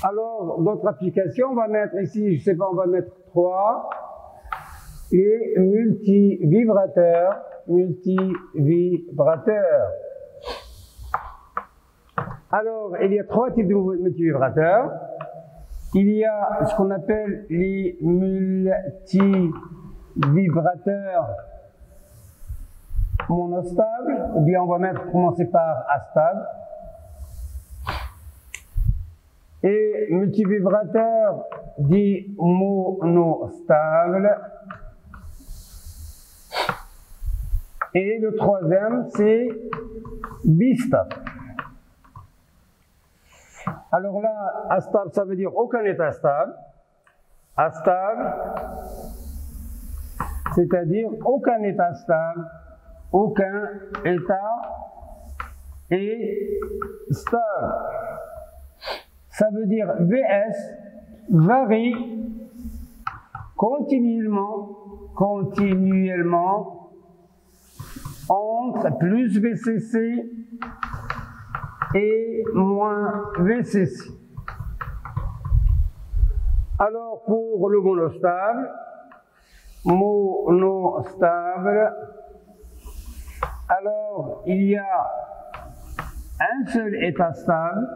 Alors, d'autres applications, on va mettre ici, je sais pas, on va mettre 3 et multivibrateur. Alors, il y a 3 types de multivibrateurs. Il y a ce qu'on appelle les multivibrateurs monostables, ou bien on va commencer par astable. Et multivibrateur dit monostable. Et le troisième, c'est bistable. Alors là, astable, ça veut dire aucun état stable. Astable, c'est-à-dire aucun état stable, aucun état est stable. Ça veut dire VS varie continuellement entre plus VCC et moins VCC. Alors pour le monostable, alors il y a un seul état stable,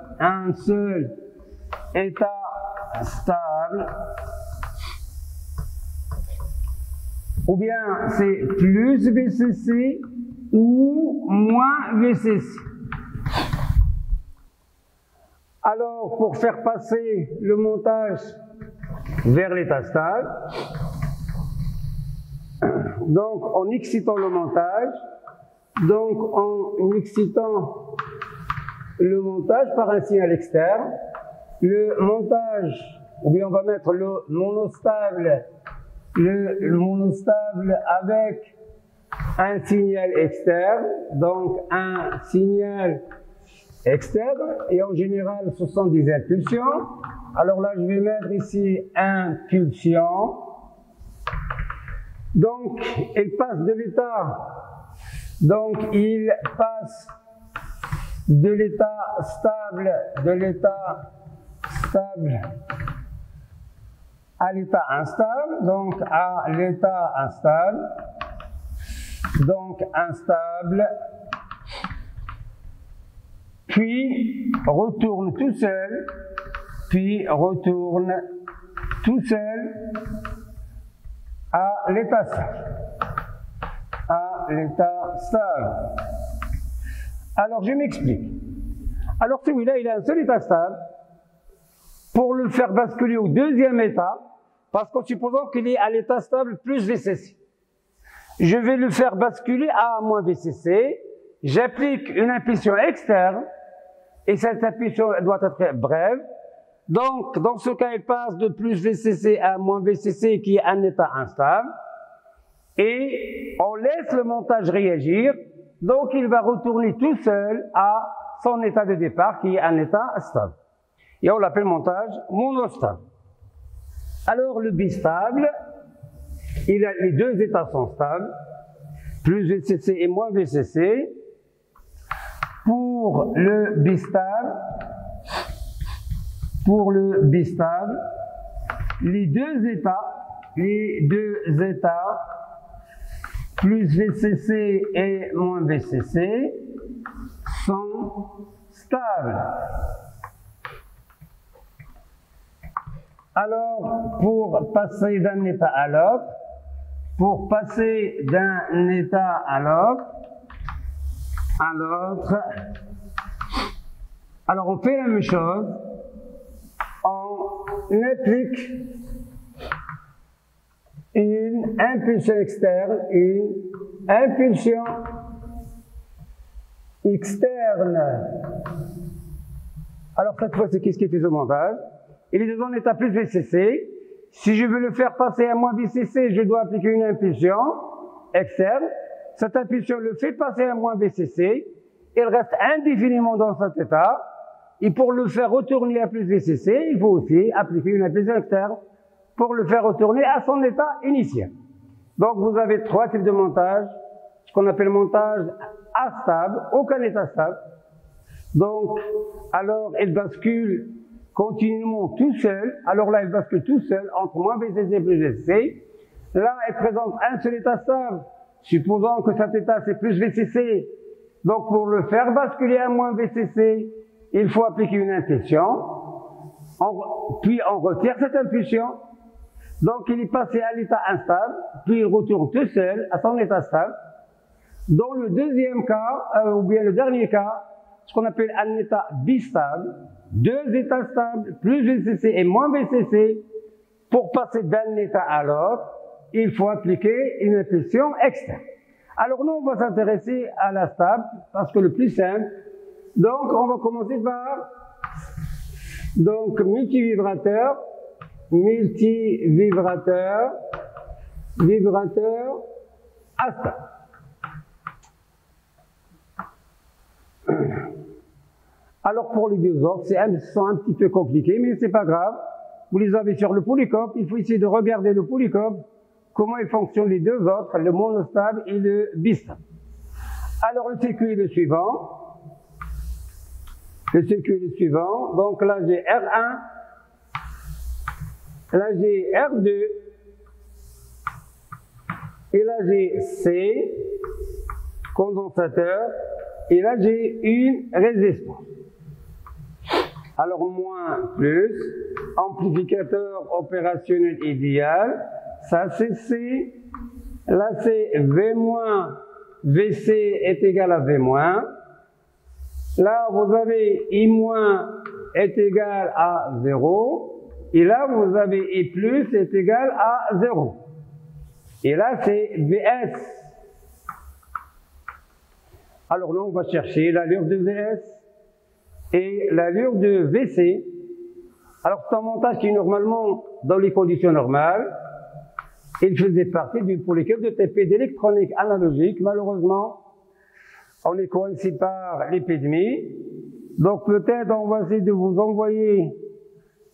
ou bien c'est plus VCC ou moins VCC. Alors, pour faire passer le montage vers l'état stable, donc en excitant le montage, par un signal externe, le montage, ou bien on va mettre le monostable avec un signal externe, donc un signal externe, et en général ce sont des impulsions. Alors là je vais mettre ici impulsion. Donc il passe de l'état stable à l'état instable, donc à l'état instable, puis retourne tout seul à l'état stable. Alors je m'explique. Alors celui-là, il a un seul état stable. Pour le faire basculer au deuxième état, parce qu'en supposant qu'il est à l'état stable plus VCC, je vais le faire basculer à moins VCC, j'applique une impulsion externe, et cette impulsion doit être brève. Donc, dans ce cas, il passe de plus VCC à moins VCC, qui est un état instable, et on laisse le montage réagir, donc il va retourner tout seul à son état de départ, qui est un état stable. Et on l'appelle montage monostable. Alors le bistable, les deux états sont stables, plus VCC et moins VCC. Pour le bistable, les deux états, plus VCC et moins VCC, sont stables. Alors, pour passer d'un état à l'autre, alors on fait la même chose, on applique une impulsion externe, Alors cette fois, c'est qu'est-ce qui est fait au montage? Il est en état plus VCC. Si je veux le faire passer à moins VCC, je dois appliquer une impulsion externe. Cette impulsion le fait passer à moins VCC. Il reste indéfiniment dans cet état. Et pour le faire retourner à plus VCC, il faut aussi appliquer une impulsion externe pour le faire retourner à son état initial. Donc vous avez 3 types de montage, ce qu'on appelle montage astable, aucun état stable. Donc, alors il bascule continuellement tout seul, alors là, il bascule tout seul entre moins VCC plus VCC. Là, il présente un seul état stable. Supposons que cet état, c'est plus VCC. Donc, pour le faire basculer à moins VCC, il faut appliquer une impulsion. Puis, on retire cette impulsion. Donc, il est passé à l'état instable. Puis, il retourne tout seul à son état stable. Dans le deuxième cas, ou bien le dernier cas, ce qu'on appelle un état bistable, deux états stables, plus VCC et moins VCC, pour passer d'un état à l'autre, il faut appliquer une impulsion externe. Alors nous, on va s'intéresser à la stable, parce que le plus simple. Donc, on va commencer par multivibrateur, vibrateur à stable. Alors pour les deux autres, ce sont un petit peu compliqués, mais c'est pas grave. Vous les avez sur le polycope, il faut essayer de regarder le polycope, comment ils fonctionnent les deux autres, le monostable et le bistable. Alors le circuit est le suivant. Donc là j'ai R1, là j'ai R2, et là j'ai C, condensateur, et là j'ai une résistance. Alors moins, plus, amplificateur opérationnel idéal, ça c'est C, là c'est V moins, VC est égal à V moins, là vous avez I moins est égal à 0, et là vous avez I plus est égal à 0. Et là c'est VS. Alors nous on va chercher l'allure de VS et l'allure de VC. Alors c'est un montage qui normalement, dans les conditions normales, il faisait partie du polycope de TP d'électronique analogique. Malheureusement, on est coincé par l'épidémie. Donc peut-être on va essayer de vous envoyer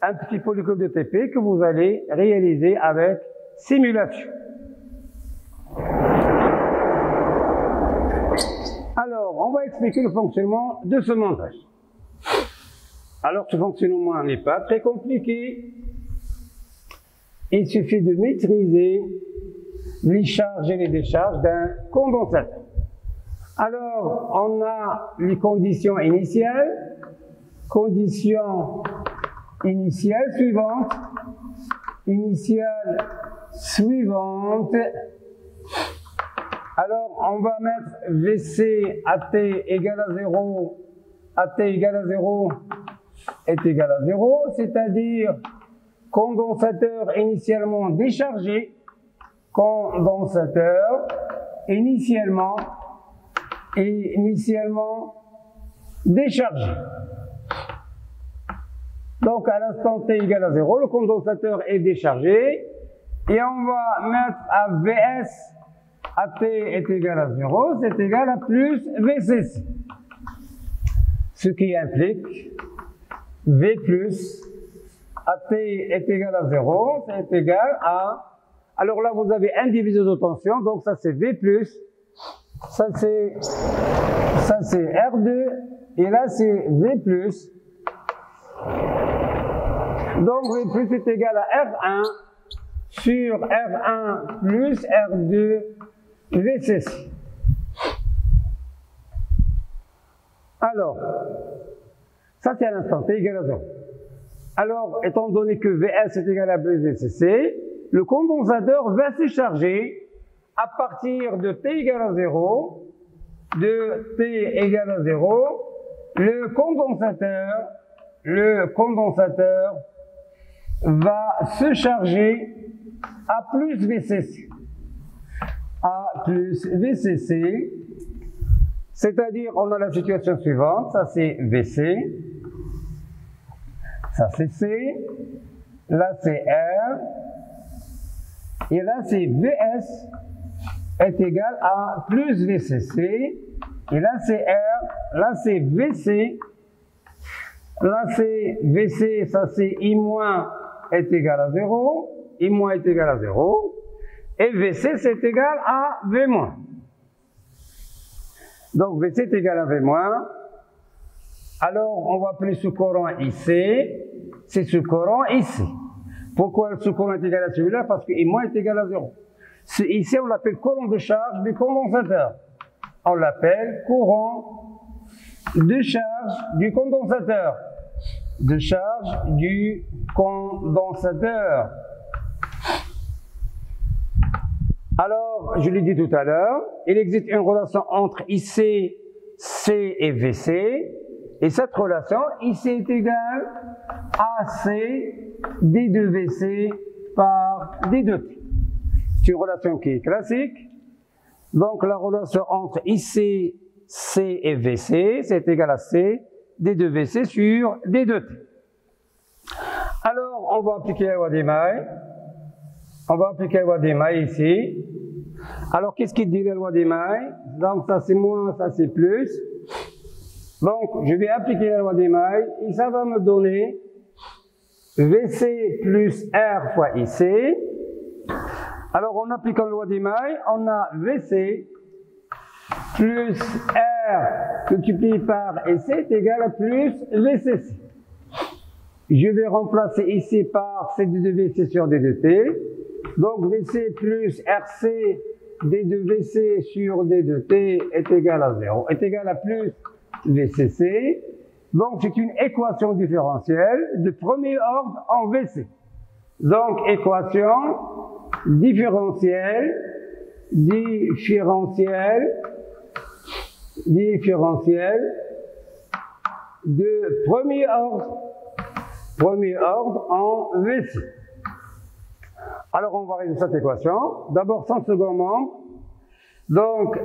un petit polycope de TP que vous allez réaliser avec simulation. Alors, on va expliquer le fonctionnement de ce montage. Alors, ce fonctionnement n'est pas très compliqué. Il suffit de maîtriser les charges et les décharges d'un condensateur. Alors, on a les conditions initiales. Conditions initiales suivantes. Initiale suivante. Alors, on va mettre VC AT égale à 0, AT égale à 0 est égal à 0, c'est-à-dire condensateur initialement déchargé, condensateur initialement déchargé. Donc, à l'instant T égale à 0, le condensateur est déchargé, et on va mettre à VS AT est égal à 0, c'est égal à plus VCC. Ce qui implique V plus AT est égal à 0, c'est égal à... Alors là, vous avez un diviseur de tension, donc ça c'est V plus, ça c'est R2, et là c'est V plus. Donc V plus est égal à R1 sur R1 plus R2 VCC. Alors, ça c'est à l'instant T égale à 0. Alors, étant donné que VS est égal à VCC, le condensateur va se charger à partir de T égale à 0, de T égale à 0, le condensateur va se charger à plus VCC. A plus VCC, c'est-à-dire on a la situation suivante, ça c'est VC, ça c'est C, là c'est R, et là c'est VS est égal à plus VCC, et là c'est R, là c'est VC, là c'est VC, ça c'est I moins est égal à 0, I moins est égal à 0, et VC c'est égal à V moins. Donc VC est égal à V moins. Alors on va appeler ce courant IC, c'est ce courant ici. Pourquoi ce courant est égal à celui-là? Parce que I- est égal à 0. Ici, on l'appelle courant de charge du condensateur. On l'appelle courant de charge du condensateur. De charge du condensateur. Alors, je l'ai dit tout à l'heure, il existe une relation entre IC, C et VC, et cette relation, IC est égal à AC D2VC par D2T. C'est une relation qui est classique. Donc, la relation entre IC, C et VC, c'est égal à C D2VC sur D2T. Alors, on va appliquer la loi d'Emaille. On va appliquer la loi d'Emaille ici. Alors, qu'est-ce qui dit la loi d'Emaille? Donc, ça c'est moins, ça c'est plus. Donc, je vais appliquer la loi d'Emaille et ça va me donner VC plus R fois IC. Alors, en appliquant la loi d'Emaille, on a VC plus R multiplié par IC est égal à plus VCC. Je vais remplacer ici par C2VC sur D2T. Donc, VC plus RC D2VC sur D2T est égal à 0, est égal à plus VCC. Donc, c'est une équation différentielle de premier ordre en VC. Donc, équation différentielle de premier ordre en VC. Alors, on va résoudre cette équation. D'abord, son second membre. Donc,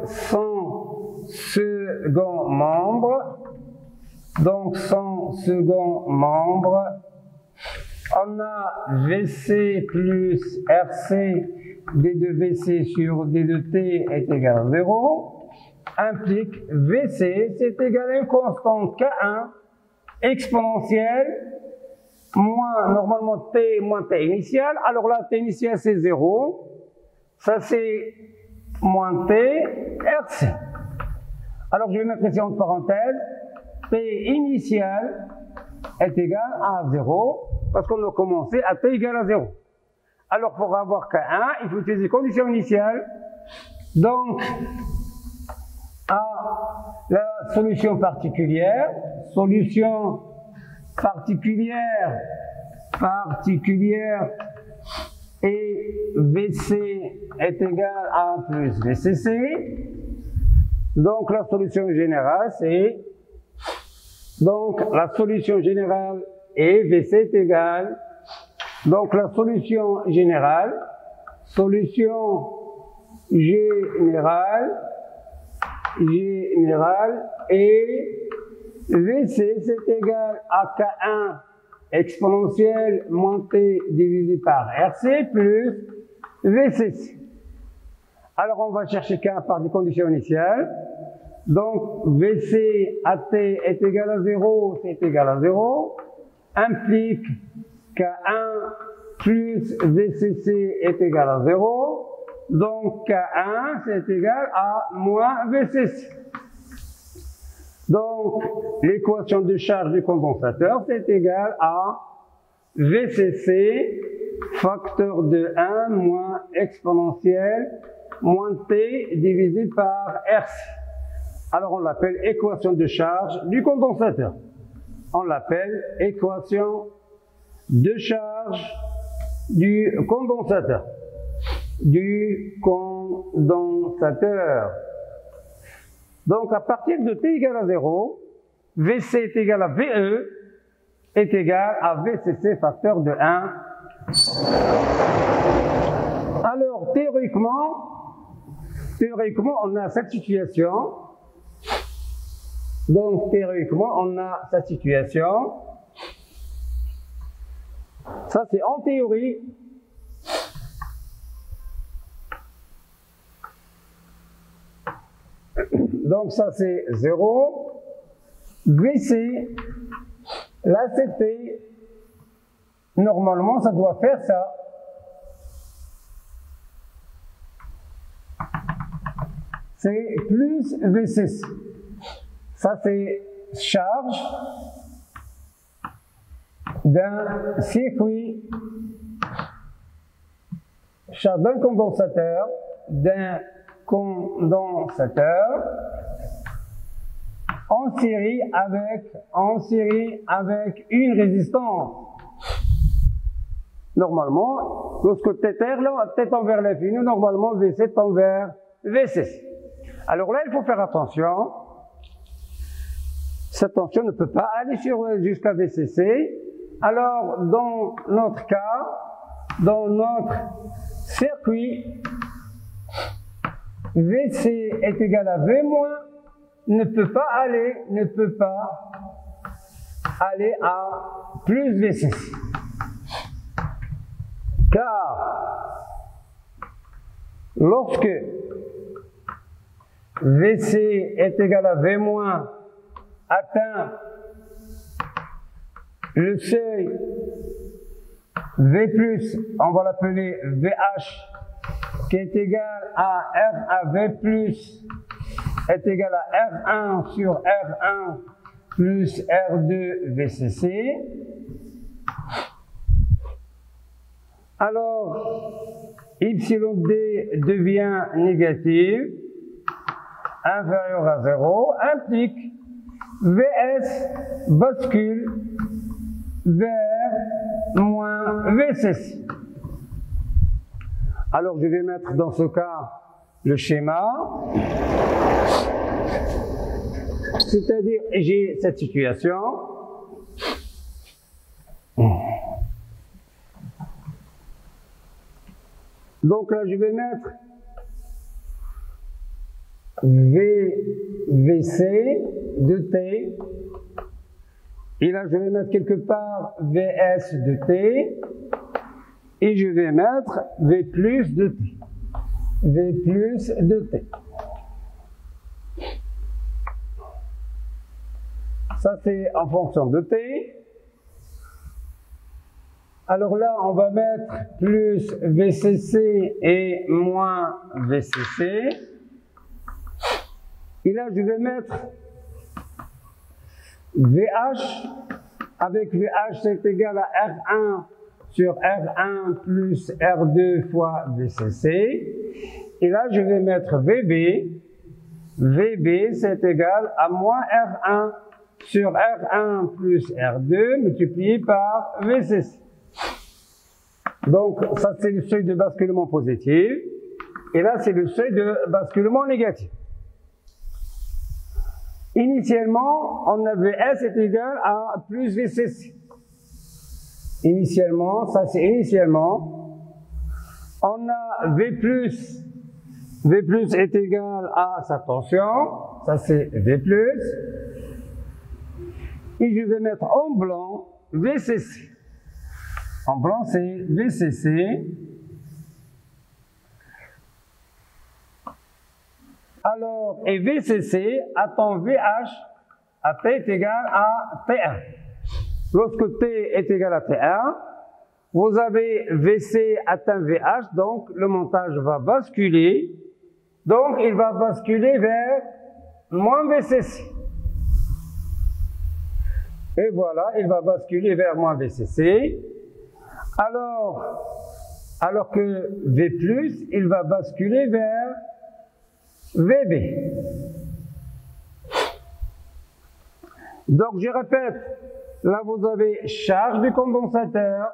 son second membre. On a VC plus RC D2VC sur D2T est égal à 0. Implique VC, c'est égal à une constante K1 exponentielle moins, normalement, T moins T initial. Alors là, T initial, c'est 0. Ça, c'est moins T, RC. Alors, je vais mettre ici entre parenthèses, T initial est égal à 0, parce qu'on a commencé à T égale à 0. Alors, pour avoir K1, il faut utiliser condition initiale. Donc, à la solution particulière et VC est égal à plus VCC. Donc la solution générale c'est, donc la solution générale et VC est égal, donc la solution générale et VC c'est égal à K1 exponentielle moins T divisé par RC plus VCC. Alors on va chercher K par des conditions initiales. Donc VC à T est égal à 0, c'est égal à 0. Implique K1 plus VCC est égal à 0. Donc K1 c'est égal à moins VCC. Donc, l'équation de charge du condensateur, c'est égal à VCC facteur de 1 moins exponentielle moins T divisé par RC. Alors, on l'appelle équation de charge du condensateur. On l'appelle équation de charge du condensateur. Donc, à partir de T égale à 0, VC est égal à VE est égal à VCC facteur de 1. Alors, théoriquement, on a cette situation. Donc, théoriquement, on a cette situation. Ça, c'est en théorie. Donc ça c'est 0, VC, là c'était, normalement ça doit faire ça. C'est plus VCC. Ça c'est charge d'un circuit, charge d'un condensateur, en série avec une résistance. Normalement, lorsque tête envers l'infini, normalement V7 tend vers VCC. Alors là, il faut faire attention. Cette tension ne peut pas aller jusqu'à VCC. Alors, dans notre cas, dans notre circuit, VC est égal à V moins, ne peut pas aller à plus VCC. Car lorsque VC est égal à V moins atteint le seuil V+, on va l'appeler VH, qui est égal à V+, est égal à R1 sur R1 plus R2 VCC. Alors, YD devient négative, inférieur à 0, implique VS bascule vers moins VCC. Alors, je vais mettre dans ce cas le schéma. C'est-à-dire, j'ai cette situation. Donc là, je vais mettre VC de T. Et là, je vais mettre quelque part VS de T. Et je vais mettre V plus de T. V plus de T. Ça, c'est en fonction de T. Alors là, on va mettre plus VCC et moins VCC. Et là, je vais mettre VH. Avec VH, c'est égal à R1 sur R1 plus R2 fois VCC. Et là, je vais mettre VB. VB, c'est égal à moins R1 sur R1 plus R2 multiplié par VCC. Donc, ça, c'est le seuil de basculement positif. Et là, c'est le seuil de basculement négatif. Initialement, on avait S est égal à plus VCC. Initialement, ça c'est initialement. On a V+. V+ est égal à sa tension. Ça c'est V+. Et je vais mettre en blanc VCC. En blanc, c'est VCC. Alors, et VCC attend VH à T est égal à T1. Lorsque T est égal à T1, vous avez VC atteint VH, donc le montage va basculer. Donc, il va basculer vers moins VCC. Et voilà, il va basculer vers moins VCC. Alors que V+, il va basculer vers VB. Donc, je répète, là, vous avez charge du condensateur.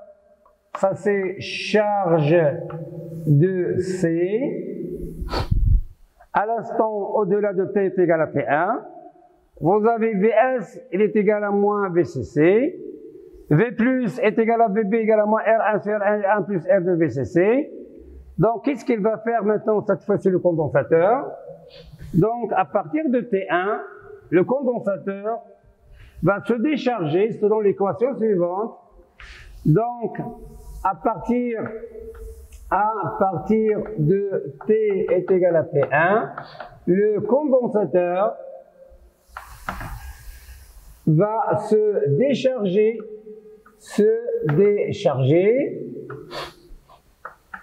Ça, c'est charge de C. À l'instant, au-delà de T est égal à T1. Vous avez VS, il est égal à moins VCC. V+ est égal à VB égal à moins R1 sur R1 plus R2 VCC. Donc, qu'est-ce qu'il va faire maintenant, cette fois-ci, le condensateur? Donc, à partir de T1, le condensateur va se décharger selon l'équation suivante. Donc, à partir de T est égal à T1, le condensateur va se décharger.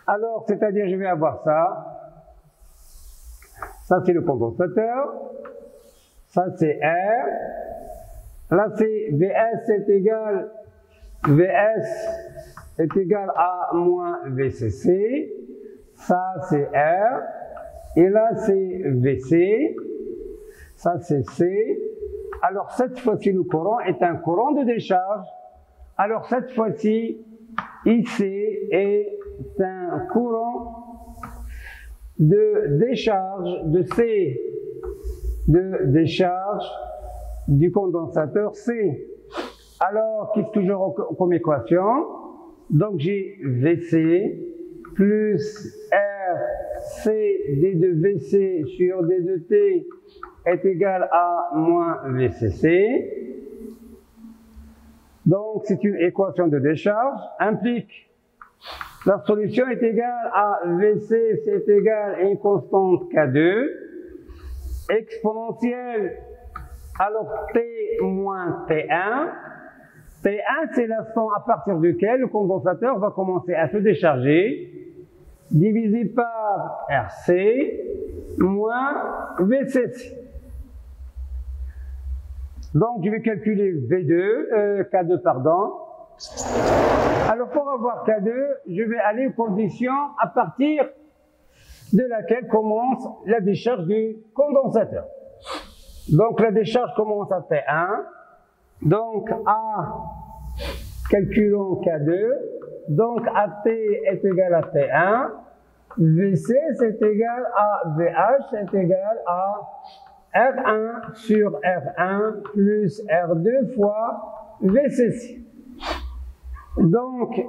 Alors, c'est-à-dire, je vais avoir ça. Ça, c'est le condensateur. Ça, c'est R. Là, c'est VS est égal Vs est égal à moins VCC. Ça, c'est R. Et là, c'est VC. Ça, c'est C. Alors, cette fois-ci, le courant est un courant de décharge. Alors, cette fois-ci, IC est un courant de décharge de C, de décharge du condensateur C. Alors, qu'est-ce que j'aurai comme équation? Donc, j'ai VC plus RC D2VC sur D2T est égal à moins VCC. Donc, c'est une équation de décharge, implique la solution est égale à VC, c'est égal à une constante K2, exponentielle, alors T moins T1. T1, c'est l'instant à partir duquel le condensateur va commencer à se décharger, divisé par RC moins VCC. Donc, je vais calculer K2, pardon. Alors, pour avoir K2, je vais aller aux conditions à partir de laquelle commence la décharge du condensateur. Donc, la décharge commence à T1. Donc, calculons K2. Donc, AT est égal à T1. VC, c'est égal à VH, c'est égal à R1 sur R1 plus R2 fois VCC. Donc,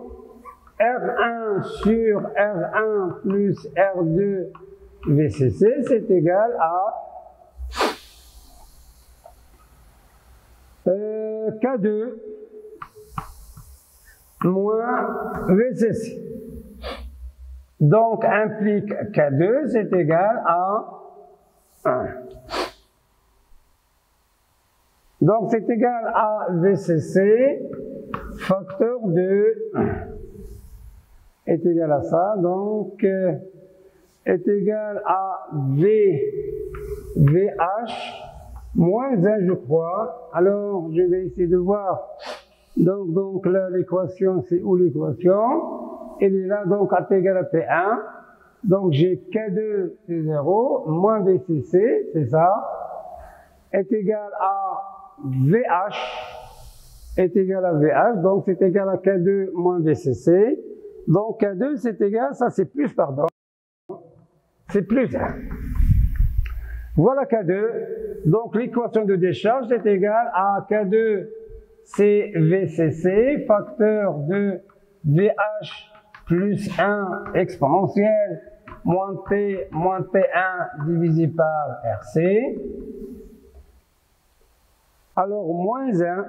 R1 sur R1 plus R2 VCC, c'est égal à K2 moins VCC. Donc, implique K2, c'est égal à 1. Donc, c'est égal à VCC, facteur de 1 est égal à ça. Donc, est égal à VH moins 1, je crois. Alors, je vais essayer de voir. Donc là, l'équation, c'est où l'équation? Elle est là, donc, AT égale à T1. Donc, j'ai K2, c'est 0, moins VCC, c'est ça, est égal à VH, est égal à VH, donc c'est égal à K2 moins VCC. Donc, K2, c'est égal, ça c'est plus, pardon, c'est plus 1. Voilà K2. Donc, l'équation de décharge est égale à K2, c'est VCC, facteur de VH plus 1 exponentielle, moins T1 divisé par RC. Alors, moins 1,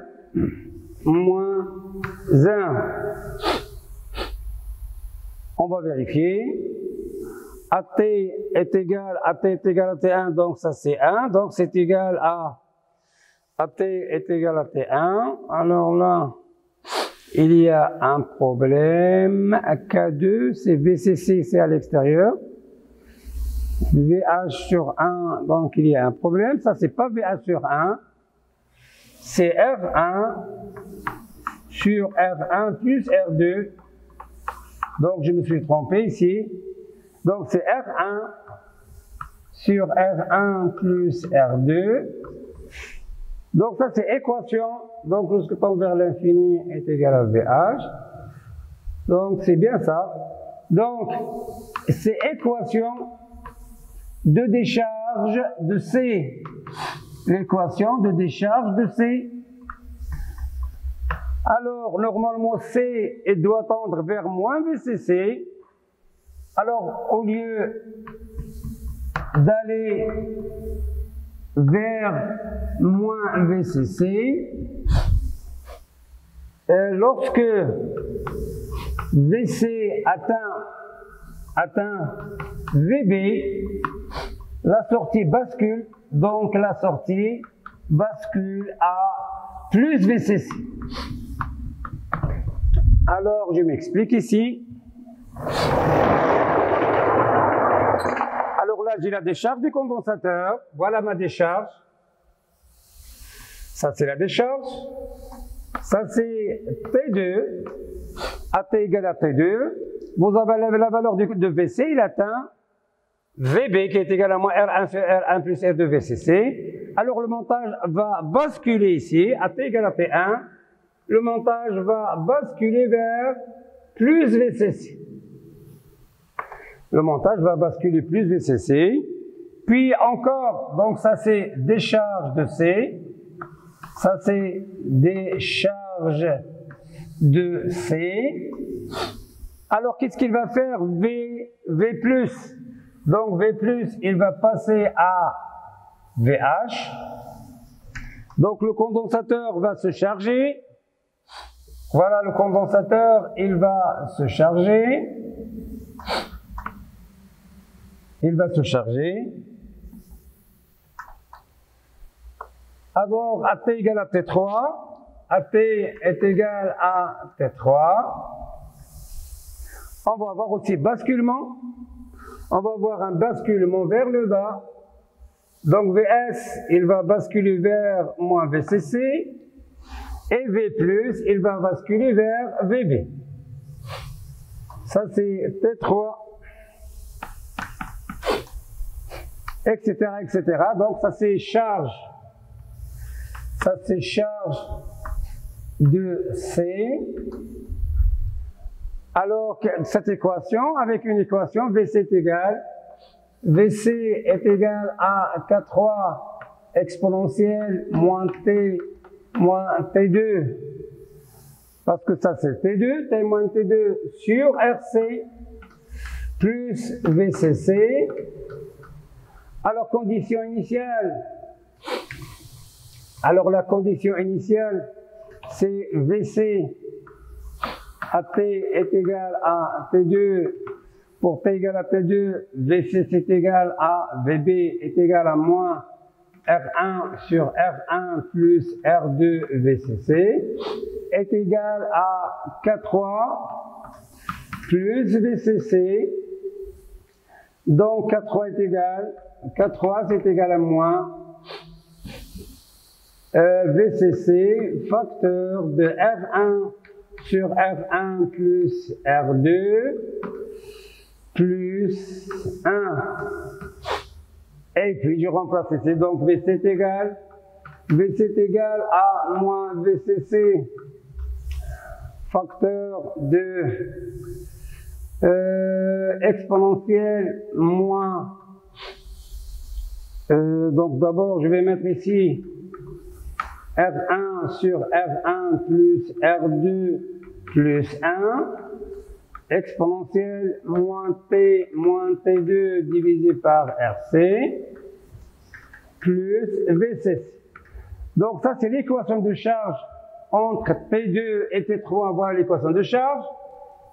on va vérifier. AT est égal à T1, donc ça c'est 1, donc c'est égal à AT est égal à T1. Alors là, il y a un problème. K2, c'est VCC, c'est à l'extérieur. VH sur 1, donc il y a un problème. Ça, c'est pas VH sur 1. C'est R1 sur R1 plus R2. Donc, je me suis trompé ici. Donc, c'est R1 sur R1 plus R2. Donc, ça, c'est équation. Donc, lorsque tend vers l'infini est égal à VH. Donc, c'est bien ça. Donc, c'est équation de décharge de C. L'équation de décharge de C. Alors, normalement, C doit tendre vers moins VCC. Alors, au lieu d'aller vers moins VCC, lorsque VC atteint VB, la sortie bascule, donc la sortie bascule à plus VCC. Alors, je m'explique ici. Alors là, j'ai la décharge du condensateur. Voilà ma décharge. Ça, c'est la décharge. Ça c'est T2, AT égale à T2. Vous avez la valeur de VC, il atteint VB qui est égal à moins R1 sur R1 plus R de VCC. Alors le montage va basculer ici, AT égale à T1. Le montage va basculer vers plus VCC. Le montage va basculer plus VCC. Puis encore, donc ça c'est décharge de C. Ça c'est décharge de C. Alors qu'est-ce qu'il va faire V+. Donc V+, il va passer à VH. Donc le condensateur va se charger. Voilà, le condensateur, il va se charger. Il va se charger. Alors, AT égale à T3. AT est égal à T3. On va avoir aussi basculement. On va avoir un basculement vers le bas. Donc VS, il va basculer vers moins VCC. Et V+, il va basculer vers VB. Ça c'est T3. Etc., etc. Donc ça c'est charge. Ça c'est charge de C. Alors cette équation, avec une équation, VC est égal. VC est égal à K3 exponentielle moins T moins T2. Parce que ça c'est T2, T moins T2 sur RC plus VCC. Alors condition initiale. Alors la condition initiale, c'est VC AT est égal à T2. Pour T égale à T2, VC c'est égal à VB est égal à moins R1 sur R1 plus R2 VCC est égal à K3 plus VCC. Donc K3 est égal, K3 c'est égal à moins VCC facteur de R1 sur R1 plus R2 plus 1. Et puis je remplace ici, donc VC est égal à moins VCC facteur de exponentielle moins. Donc d'abord je vais mettre ici R1 sur R1 plus R2 plus 1 exponentielle moins T moins T2 divisé par RC plus VCC. Donc ça c'est l'équation de charge entre T2 et T3, voilà l'équation de charge.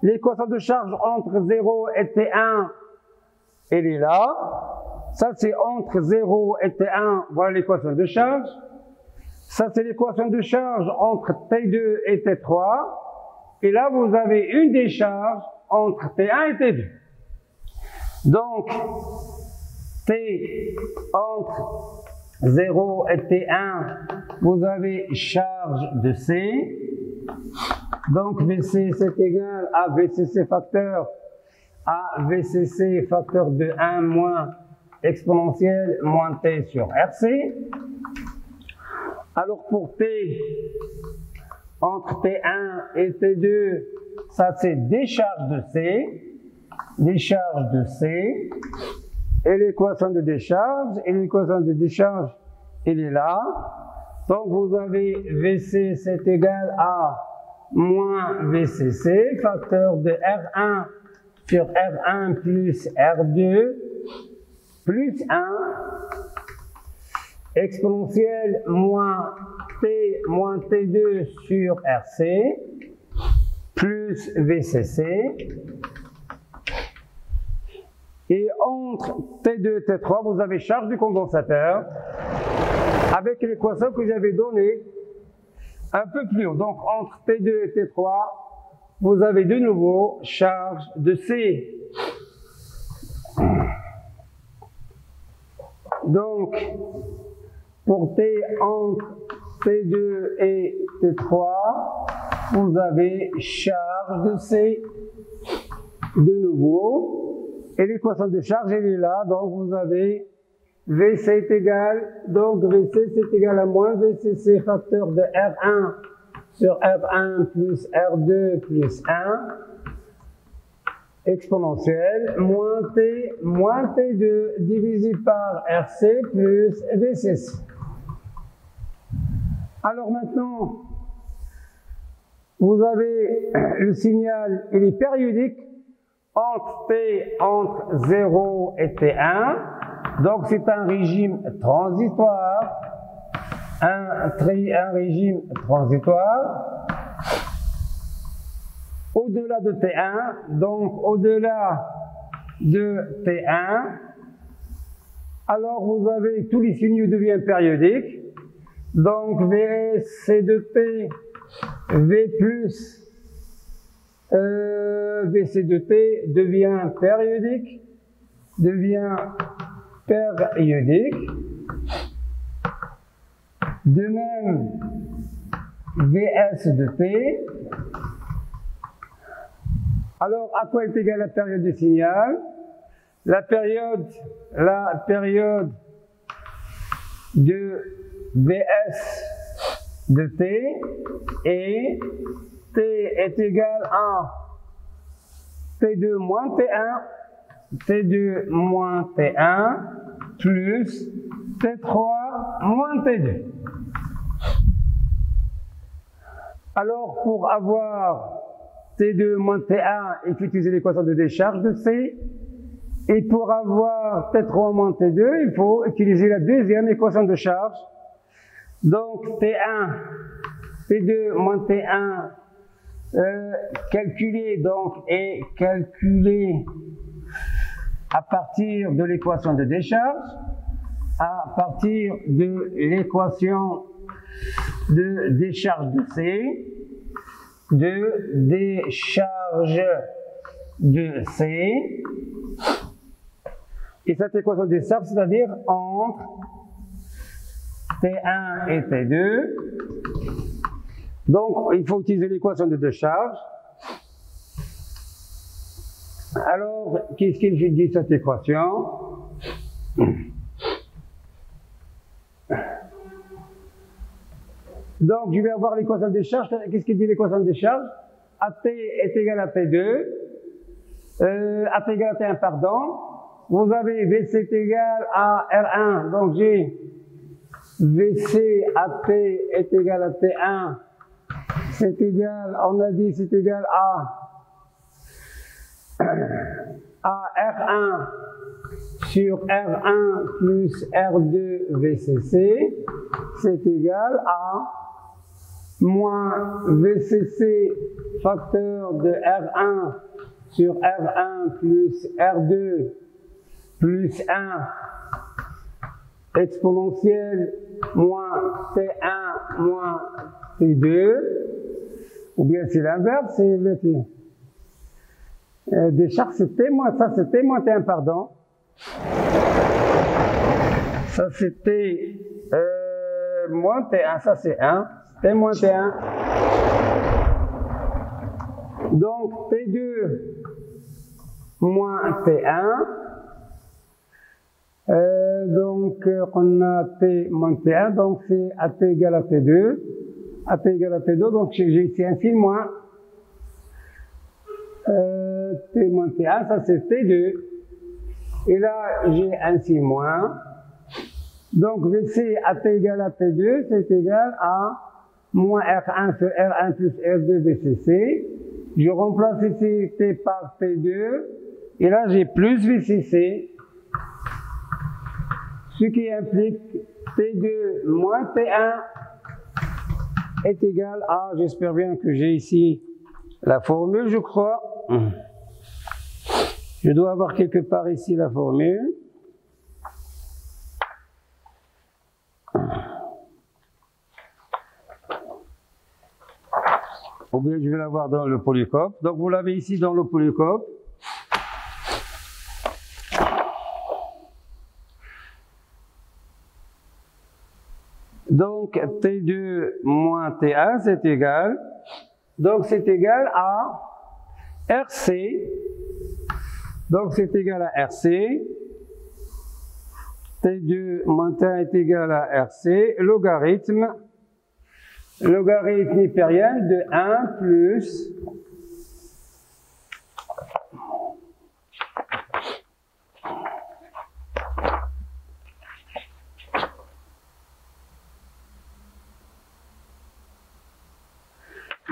L'équation de charge entre 0 et T1, elle est là. Ça c'est entre 0 et T1, voilà l'équation de charge. Ça c'est l'équation de charge entre T2 et T3. Et là vous avez une décharge entre T1 et T2. Donc T entre 0 et T1, vous avez charge de C. Donc VC c'est égal à VCC facteur à VCC facteur de 1 moins exponentielle moins T sur RC. Alors pour T entre T1 et T2, ça c'est décharge de C. Décharge de C. Et l'équation de décharge, elle est là. Donc vous avez VC c'est égal à moins VCC, facteur de R1 sur R1 plus R2 plus 1, exponentielle moins T moins T2 sur RC plus VCC. Et entre T2 et T3, vous avez charge du condensateur avec l'équation que j'avais donnée un peu plus haut. Donc entre T2 et T3, vous avez de nouveau charge de C. Donc pour T entre T2 et T3, vous avez charge de C de nouveau, et l'équation de charge elle est là, donc vous avez VC est égal, donc VC c'est égal à moins VCC facteur de R1 sur R1 plus R2 plus 1 exponentielle moins T2 divisé par RC plus VCC. Alors maintenant, vous avez le signal, il est périodique entre 0 et T1, donc c'est un régime transitoire, un régime transitoire. Au-delà de T1, donc au-delà de T1, alors vous avez tous les signaux deviennent périodiques, donc VS, C de T, V plus VC de T devient périodique, de même VS de T. Alors, à quoi est égale la période du signal? La période de VS de T et T est égal à T2 moins T1 plus T3 moins T2. Alors, pour avoir T2 moins T1, il faut utiliser l'équation de décharge de C. Et pour avoir T3 moins T2, il faut utiliser la deuxième équation de charge. Donc T2 moins T1 calculé à partir de l'équation de décharge, à partir de l'équation de décharge de C, et cette équation de décharge, c'est-à-dire entre T1 et T2. Donc, il faut utiliser l'équation de décharge. Alors, qu'est-ce qu'il dit cette équation? Donc, je vais avoir l'équation de décharge. Qu'est-ce qu'il dit l'équation de décharge? AT est égal à T2. AT égal à T1, pardon. Vous avez VC est égal à R1. Donc, j'ai VC AT est égal à T1. C'est égal, on a dit, c'est égal à R1 sur R1 plus R2 VCC. C'est égal à moins VCC facteur de R1 sur R1 plus R2 plus 1 exponentielle moins T1 moins T2, ou bien c'est l'inverse, c'est le T. Décharge c'était moins, ça c'était moins T1, pardon. Ça c'était moins T1, ça c'est 1, c'était moins T1. Donc T2 moins T1. Donc on a T moins T1, donc c'est AT égale à T2. AT égale à T2, donc j'ai ici un signe moins. T moins T1, ça c'est T2. Et là, j'ai un signe moins. Donc VC AT égale à T2, c'est égal à moins R1 sur R1 plus R2 VCC. Je remplace ici T par T2. Et là, j'ai plus VCC. Ce qui implique T2 moins T1 est égal à, j'espère bien que j'ai ici la formule, je crois. Je dois avoir quelque part ici la formule. Ou bien je vais l'avoir dans le polycope. Donc vous l'avez ici dans le polycope. Donc T2 moins T1, c'est égal. Donc c'est égal à RC. Donc c'est égal à RC. T2 moins T1 est égal à RC. Logarithme hypérien de 1 plus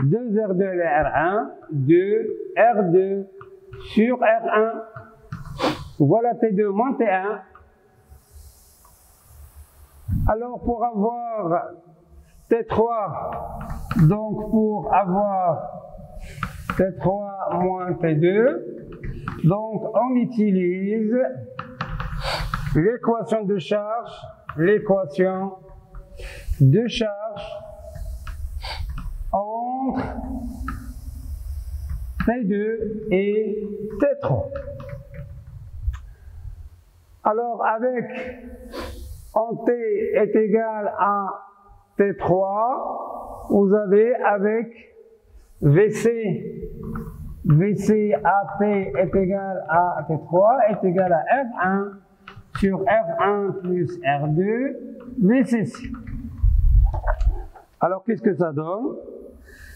deux R2 R1, 2 R2 sur R1. Voilà T2 moins T1. Alors pour avoir T3, donc pour avoir T3 moins T2, donc on utilise l'équation de charge entre T2 et T3. Alors avec en T est égal à T3, vous avez avec VC AT est égal à T3 est égal à R1 sur R1 plus R2 VCC. Alors qu'est-ce que ça donne?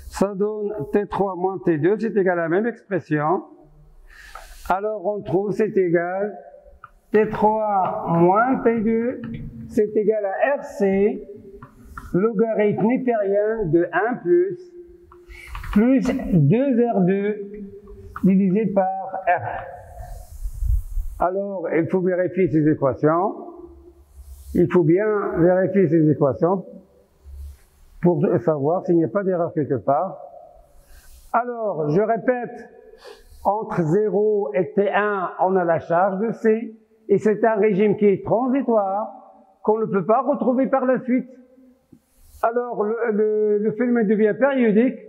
Ça donne T3 moins T2, c'est égal à la même expression. Alors on trouve c'est égal T3 moins T2, c'est égal à RC, logarithme hypérien de 1 plus 2R2 divisé par R. Alors, il faut vérifier ces équations. Il faut bien vérifier ces équations pour savoir s'il n'y a pas d'erreur quelque part. Alors, je répète, entre 0 et T1, on a la charge de C, et c'est un régime qui est transitoire, qu'on ne peut pas retrouver par la suite. Alors, le phénomène devient périodique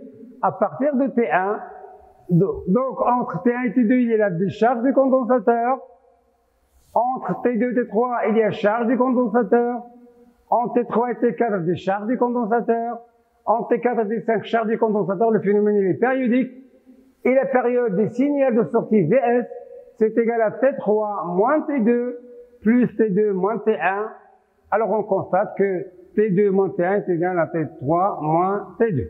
à partir de T1. Donc, entre T1 et T2, il y a la décharge du condensateur. Entre T2 et T3, il y a charge du condensateur. Entre T3 et T4, la décharge du condensateur. Entre T4 et T5, charge du condensateur. Le phénomène il est périodique. Et la période des signaux de sortie VS, c'est égal à T3 moins T2 plus T2 moins T1. Alors, on constate que T2 moins T1 est égal à T3 moins T2.